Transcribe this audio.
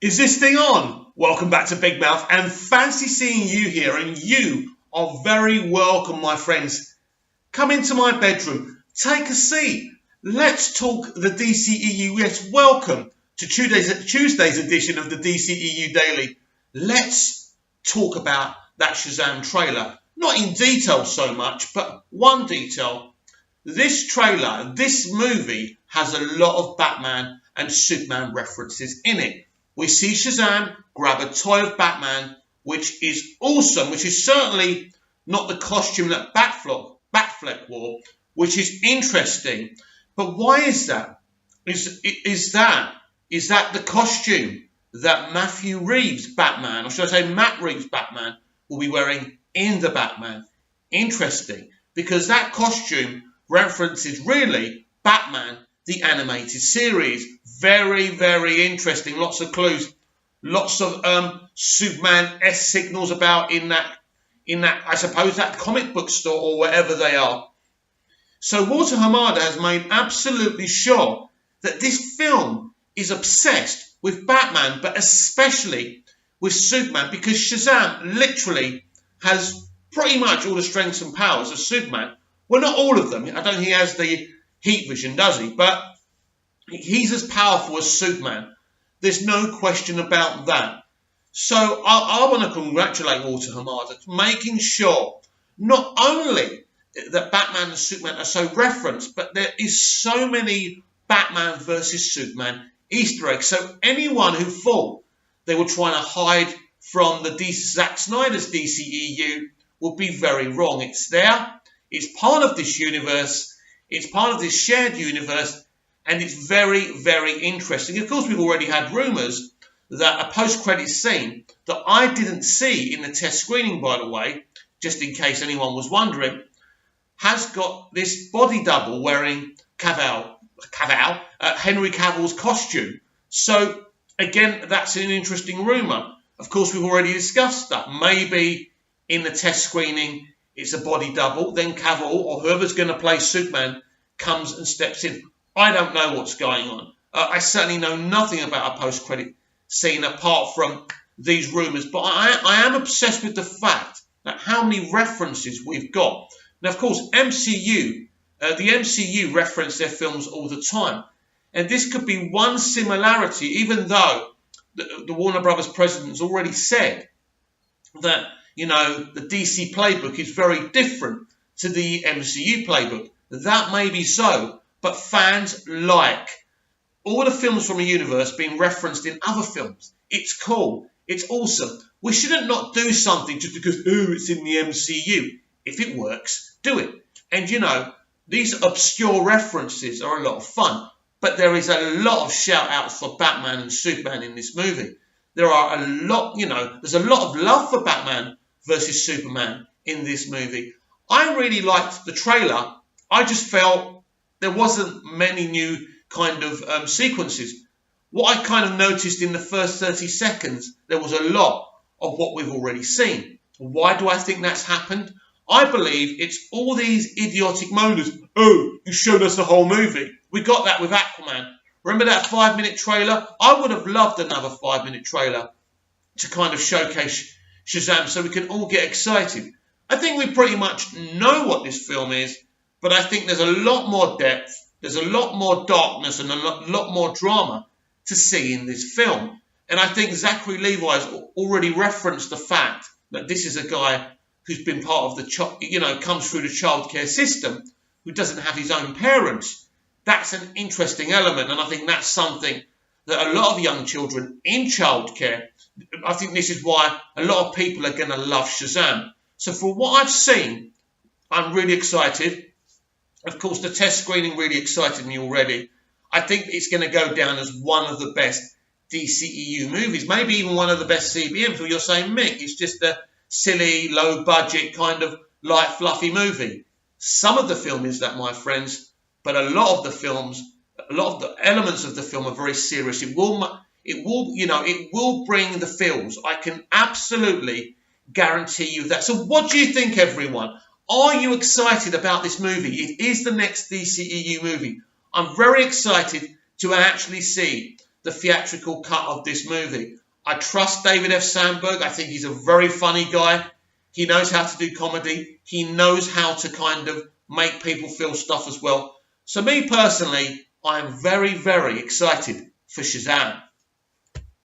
Is this thing on? Welcome back to Big Mouth and fancy seeing you here, and you are very welcome, my friends. Come into my bedroom, take a seat. Let's talk the DCEU. Yes, welcome to Tuesday's edition of the DCEU Daily. Let's talk about that Shazam trailer. Not in detail so much, but one detail. This trailer, this movie, has a lot of Batman and Superman references in it. We see Shazam grab a toy of Batman, which is awesome, which is certainly not the costume that Batfleck wore, which is interesting. But why is that? Is that the costume that Matthew Reeves' Batman, or should I say Matt Reeves' Batman, will be wearing in the Batman? Interesting, because that costume references really Batman, the animated series. Very, very interesting. Lots of clues, lots of Superman-esque signals about in that, I suppose, that comic book store or wherever they are. So Walter Hamada has made absolutely sure that this film is obsessed with Batman, but especially with Superman, because Shazam literally has pretty much all the strengths and powers of Superman. Well, not all of them. I don't think he has the heat vision, does he? But he's as powerful as Superman. There's no question about that. So I want to congratulate Walter Hamada for making sure not only that Batman and Superman are so referenced, but there is so many Batman versus Superman Easter eggs. So anyone who thought they were trying to hide from the Zack Snyder's DCEU would be very wrong. It's there. It's part of this universe. It's part of this shared universe. And it's very, very interesting. Of course, we've already had rumours that a post-credit scene that I didn't see in the test screening, by the way, just in case anyone was wondering, has got this body double wearing Henry Cavill's costume. So, again, that's an interesting rumour. Of course, we've already discussed that. Maybe in the test screening, it's a body double. Then Cavill, or whoever's going to play Superman, comes and steps in. I don't know what's going on. I certainly know nothing about a post-credit scene apart from these rumours. But I am obsessed with the fact that how many references we've got. Now, of course, the MCU reference their films all the time. And this could be one similarity, even though the Warner Brothers president has already said that, the DC playbook is very different to the MCU playbook. That may be so, but fans like all the films from a universe being referenced in other films. It's cool. It's awesome. We shouldn't not do something just because, it's in the MCU. If it works, do it. And, these obscure references are a lot of fun. But there is a lot of shout-outs for Batman and Superman in this movie. There are a lot, there's a lot of love for Batman versus Superman in this movie. I really liked the trailer. I just felt there wasn't many new kind of sequences. What I kind of noticed in the first 30 seconds, there was a lot of what we've already seen. Why do I think that's happened? I believe it's all these idiotic moaners. Oh, you showed us the whole movie. We got that with Aquaman. Remember that 5-minute trailer? I would have loved another 5-minute trailer to kind of showcase Shazam so we can all get excited. I think we pretty much know what this film is, but I think there's a lot more depth, there's a lot more darkness and a lot more drama to see in this film. And I think Zachary Levi has already referenced the fact that this is a guy who's been part of the, comes through the childcare system, who doesn't have his own parents. That's an interesting element, and I think that's something that a lot of young children in childcare, I think this is why a lot of people are going to love Shazam. So for what I've seen, I'm really excited. Of course, the test screening really excited me already. I think it's going to go down as one of the best DCEU movies, maybe even one of the best CBMs. Or you're saying, Mick, it's just a silly, low-budget, kind of light, fluffy movie. Some of the film is that, my friends, but a lot of the elements of the film are very serious. It will bring the feels. I can absolutely guarantee you that. So what do you think, everyone? Are you excited about this movie? It is the next DCEU movie. I'm very excited to actually see the theatrical cut of this movie. I trust David F. Sandberg. I think he's a very funny guy. He knows how to do comedy. He knows how to kind of make people feel stuff as well. So me personally, I am very, very excited for Shazam.